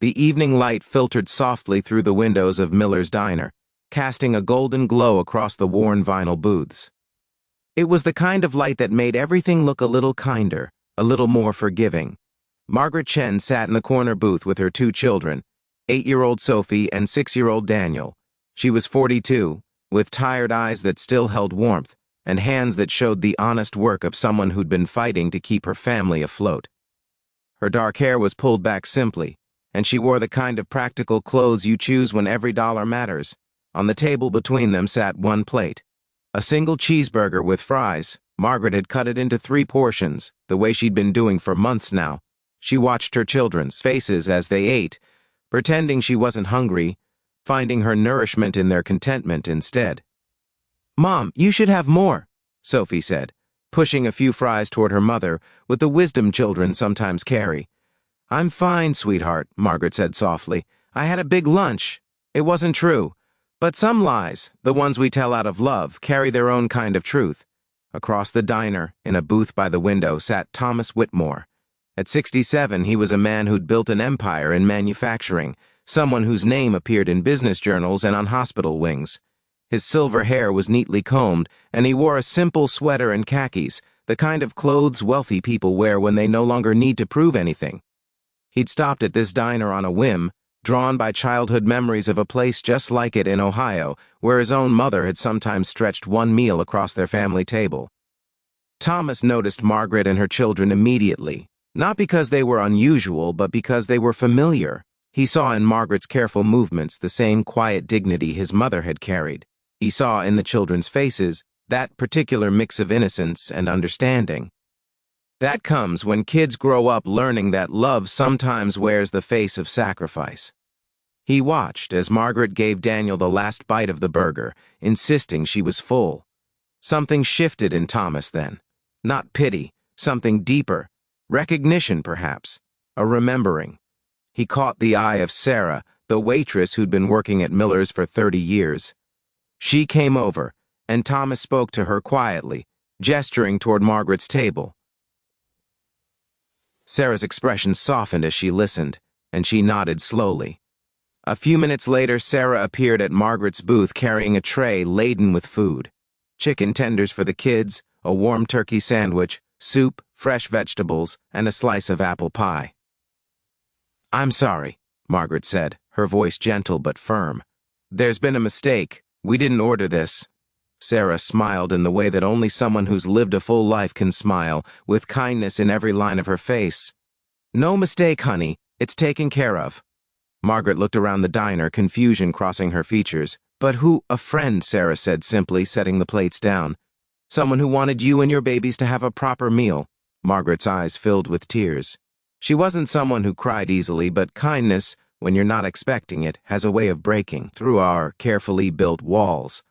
The evening light filtered softly through the windows of Miller's diner, casting a golden glow across the worn vinyl booths. It was the kind of light that made everything look a little kinder, a little more forgiving. Margaret Chen sat in the corner booth with her two children, 8-year-old Sophie and 6-year-old Daniel. She was 42, with tired eyes that still held warmth, and hands that showed the honest work of someone who'd been fighting to keep her family afloat. Her dark hair was pulled back simply, and she wore the kind of practical clothes you choose when every dollar matters. On the table between them sat one plate. A single cheeseburger with fries. Margaret had cut it into 3 portions, the way she'd been doing for months now. She watched her children's faces as they ate, pretending she wasn't hungry, finding her nourishment in their contentment instead. "Mom, you should have more," Sophie said, pushing a few fries toward her mother with the wisdom children sometimes carry. "I'm fine, sweetheart," Margaret said softly. "I had a big lunch." It wasn't true. But some lies, the ones we tell out of love, carry their own kind of truth. Across the diner, in a booth by the window, sat Thomas Whitmore. At 67, he was a man who'd built an empire in manufacturing, someone whose name appeared in business journals and on hospital wings. His silver hair was neatly combed, and he wore a simple sweater and khakis, the kind of clothes wealthy people wear when they no longer need to prove anything. He'd stopped at this diner on a whim, drawn by childhood memories of a place just like it in Ohio, where his own mother had sometimes stretched one meal across their family table. Thomas noticed Margaret and her children immediately, not because they were unusual, but because they were familiar. He saw in Margaret's careful movements the same quiet dignity his mother had carried. He saw in the children's faces that particular mix of innocence and understanding. That comes when kids grow up learning that love sometimes wears the face of sacrifice. He watched as Margaret gave Daniel the last bite of the burger, insisting she was full. Something shifted in Thomas then. Not pity, something deeper. Recognition, perhaps. A remembering. He caught the eye of Sarah, the waitress who'd been working at Miller's for 30 years. She came over, and Thomas spoke to her quietly, gesturing toward Margaret's table. Sarah's expression softened as she listened, and she nodded slowly. A few minutes later, Sarah appeared at Margaret's booth carrying a tray laden with food. Chicken tenders for the kids, a warm turkey sandwich, soup, fresh vegetables, and a slice of apple pie. "I'm sorry," Margaret said, her voice gentle but firm. "There's been a mistake. We didn't order this." Sarah smiled in the way that only someone who's lived a full life can smile, with kindness in every line of her face. "No mistake, honey. It's taken care of." Margaret looked around the diner, confusion crossing her features. "But who?" "A friend," Sarah said simply, setting the plates down. "Someone who wanted you and your babies to have a proper meal." Margaret's eyes filled with tears. She wasn't someone who cried easily, but kindness, when you're not expecting it, has a way of breaking through our carefully built walls.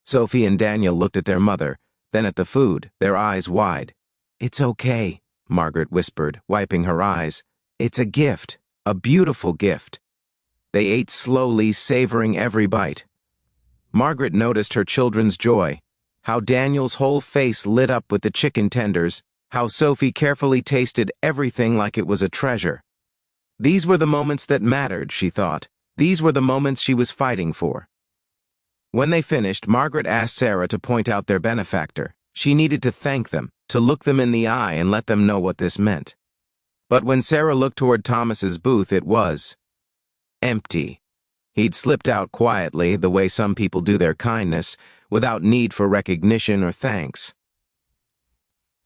Sophie and Daniel looked at their mother, then at the food, their eyes wide. "It's okay," Margaret whispered, wiping her eyes. "It's a gift, a beautiful gift." They ate slowly, savoring every bite. Margaret noticed her children's joy, how Daniel's whole face lit up with the chicken tenders, how Sophie carefully tasted everything like it was a treasure. These were the moments that mattered, she thought. These were the moments she was fighting for. When they finished, Margaret asked Sarah to point out their benefactor. She needed to thank them, to look them in the eye and let them know what this meant. But when Sarah looked toward Thomas's booth, it was empty. He'd slipped out quietly, the way some people do their kindness, without need for recognition or thanks.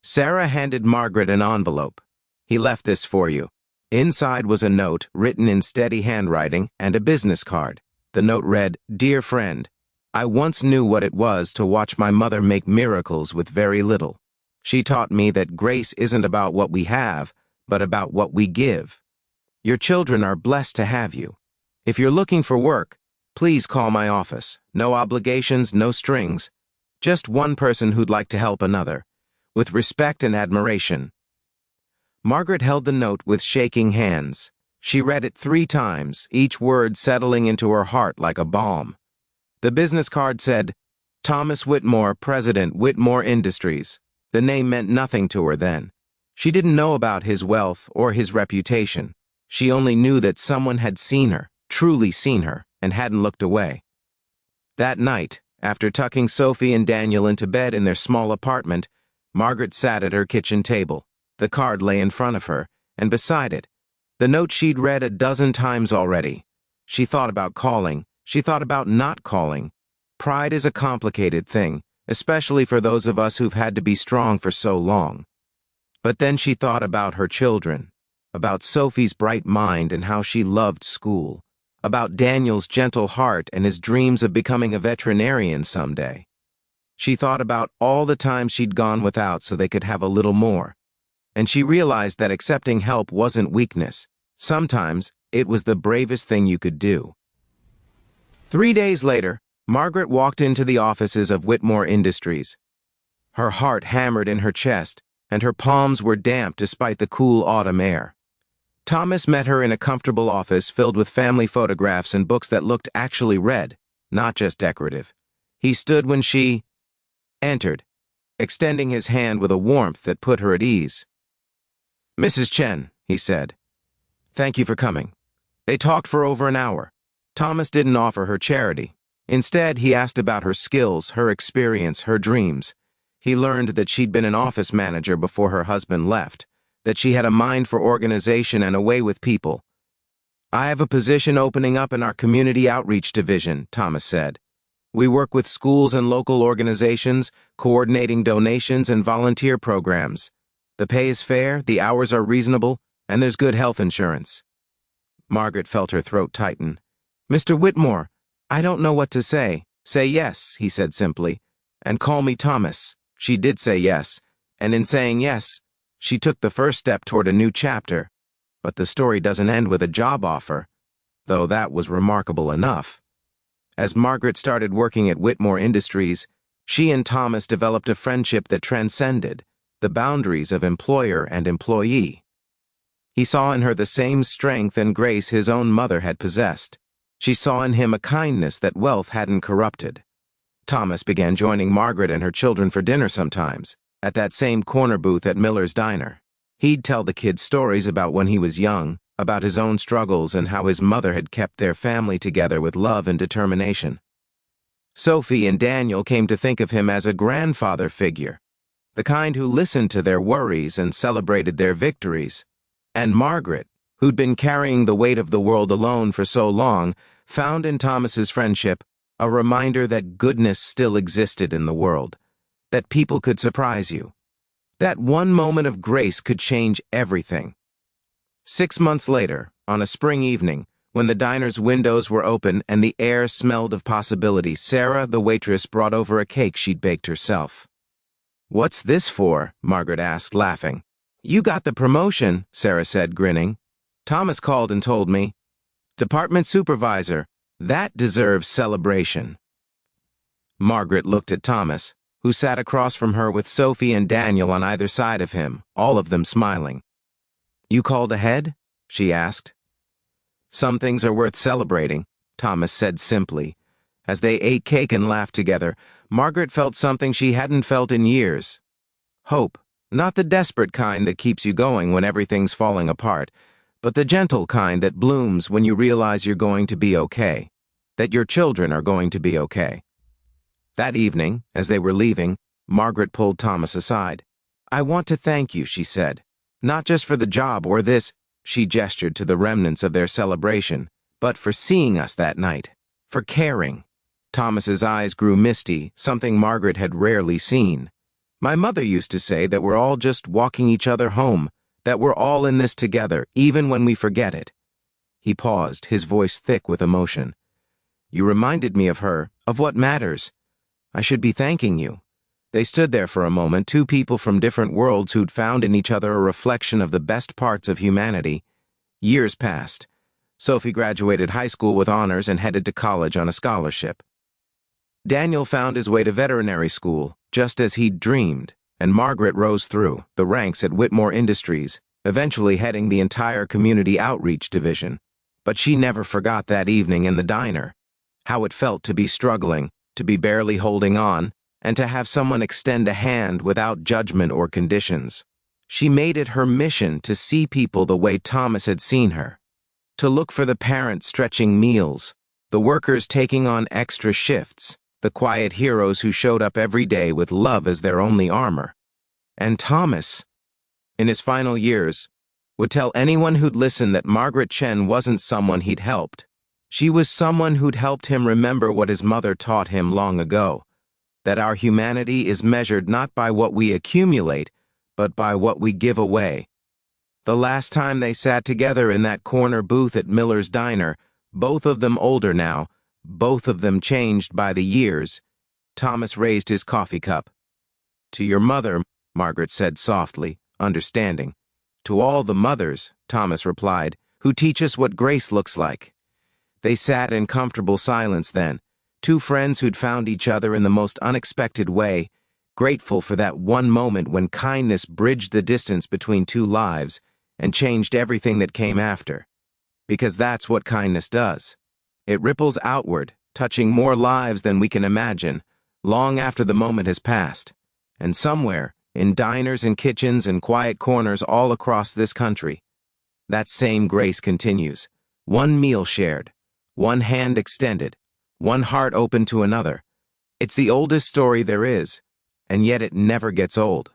Sarah handed Margaret an envelope. "He left this for you." Inside was a note, written in steady handwriting, and a business card. The note read, "Dear friend, I once knew what it was to watch my mother make miracles with very little. She taught me that grace isn't about what we have, but about what we give. Your children are blessed to have you. If you're looking for work, please call my office. No obligations, no strings. Just one person who'd like to help another. With respect and admiration." Margaret held the note with shaking hands. She read it 3 times, each word settling into her heart like a balm. The business card said, "Thomas Whitmore, President, Whitmore Industries." The name meant nothing to her then. She didn't know about his wealth or his reputation. She only knew that someone had seen her, truly seen her, and hadn't looked away. That night, after tucking Sophie and Daniel into bed in their small apartment, Margaret sat at her kitchen table. The card lay in front of her, and beside it, the note she'd read a dozen times already. She thought about calling. She thought about not calling. Pride is a complicated thing, especially for those of us who've had to be strong for so long. But then she thought about her children, about Sophie's bright mind and how she loved school, about Daniel's gentle heart and his dreams of becoming a veterinarian someday. She thought about all the times she'd gone without so they could have a little more. And she realized that accepting help wasn't weakness. Sometimes it was the bravest thing you could do. 3 days later, Margaret walked into the offices of Whitmore Industries. Her heart hammered in her chest, and her palms were damp despite the cool autumn air. Thomas met her in a comfortable office filled with family photographs and books that looked actually read, not just decorative. He stood when she entered, extending his hand with a warmth that put her at ease. "Mrs. Chen," he said, "thank you for coming." They talked for over an hour. Thomas didn't offer her charity. Instead, he asked about her skills, her experience, her dreams. He learned that she'd been an office manager before her husband left, that she had a mind for organization and a way with people. "I have a position opening up in our community outreach division," Thomas said. "We work with schools and local organizations, coordinating donations and volunteer programs. The pay is fair, the hours are reasonable, and there's good health insurance." Margaret felt her throat tighten. "Mr. Whitmore, I don't know what to say." "Say yes," he said simply, "and call me Thomas." She did say yes, and in saying yes, she took the first step toward a new chapter. But the story doesn't end with a job offer, though that was remarkable enough. As Margaret started working at Whitmore Industries, she and Thomas developed a friendship that transcended the boundaries of employer and employee. He saw in her the same strength and grace his own mother had possessed. She saw in him a kindness that wealth hadn't corrupted. Thomas began joining Margaret and her children for dinner sometimes, at that same corner booth at Miller's Diner. He'd tell the kids stories about when he was young, about his own struggles and how his mother had kept their family together with love and determination. Sophie and Daniel came to think of him as a grandfather figure, the kind who listened to their worries and celebrated their victories. And Margaret, who'd been carrying the weight of the world alone for so long, found in Thomas's friendship a reminder that goodness still existed in the world, that people could surprise you, that one moment of grace could change everything. 6 months later, on a spring evening, when the diner's windows were open and the air smelled of possibility, Sarah, the waitress, brought over a cake she'd baked herself. "What's this for?" Margaret asked, laughing. "You got the promotion," Sarah said, grinning. "Thomas called and told me. Department supervisor. That deserves celebration." Margaret looked at Thomas, who sat across from her with Sophie and Daniel on either side of him, all of them smiling. "You called ahead?" she asked. "Some things are worth celebrating," Thomas said simply. As they ate cake and laughed together, Margaret felt something she hadn't felt in years. Hope, not the desperate kind that keeps you going when everything's falling apart, but the gentle kind that blooms when you realize you're going to be okay, that your children are going to be okay. That evening, as they were leaving, Margaret pulled Thomas aside. "I want to thank you," she said. "Not just for the job or this," she gestured to the remnants of their celebration, "but for seeing us that night, for caring." Thomas's eyes grew misty, something Margaret had rarely seen. "My mother used to say that we're all just walking each other home, that we're all in this together, even when we forget it." He paused, his voice thick with emotion. "You reminded me of her, of what matters. I should be thanking you." They stood there for a moment, two people from different worlds who'd found in each other a reflection of the best parts of humanity. Years passed. Sophie graduated high school with honors and headed to college on a scholarship. Daniel found his way to veterinary school, just as he'd dreamed, and Margaret rose through the ranks at Whitmore Industries, eventually heading the entire community outreach division. But she never forgot that evening in the diner, how it felt to be struggling, to be barely holding on, and to have someone extend a hand without judgment or conditions. She made it her mission to see people the way Thomas had seen her, to look for the parents stretching meals, the workers taking on extra shifts, the quiet heroes who showed up every day with love as their only armor. And Thomas, in his final years, would tell anyone who'd listen that Margaret Chen wasn't someone he'd helped. She was someone who'd helped him remember what his mother taught him long ago, that our humanity is measured not by what we accumulate, but by what we give away. The last time they sat together in that corner booth at Miller's Diner, both of them older now, both of them changed by the years, Thomas raised his coffee cup. "To your mother," Margaret said softly, understanding. "To all the mothers," Thomas replied, "who teach us what grace looks like." They sat in comfortable silence then, two friends who'd found each other in the most unexpected way, grateful for that one moment when kindness bridged the distance between two lives and changed everything that came after. Because that's what kindness does. It ripples outward, touching more lives than we can imagine, long after the moment has passed. And somewhere, in diners and kitchens and quiet corners all across this country, that same grace continues. One meal shared, one hand extended, one heart open to another. It's the oldest story there is, and yet it never gets old.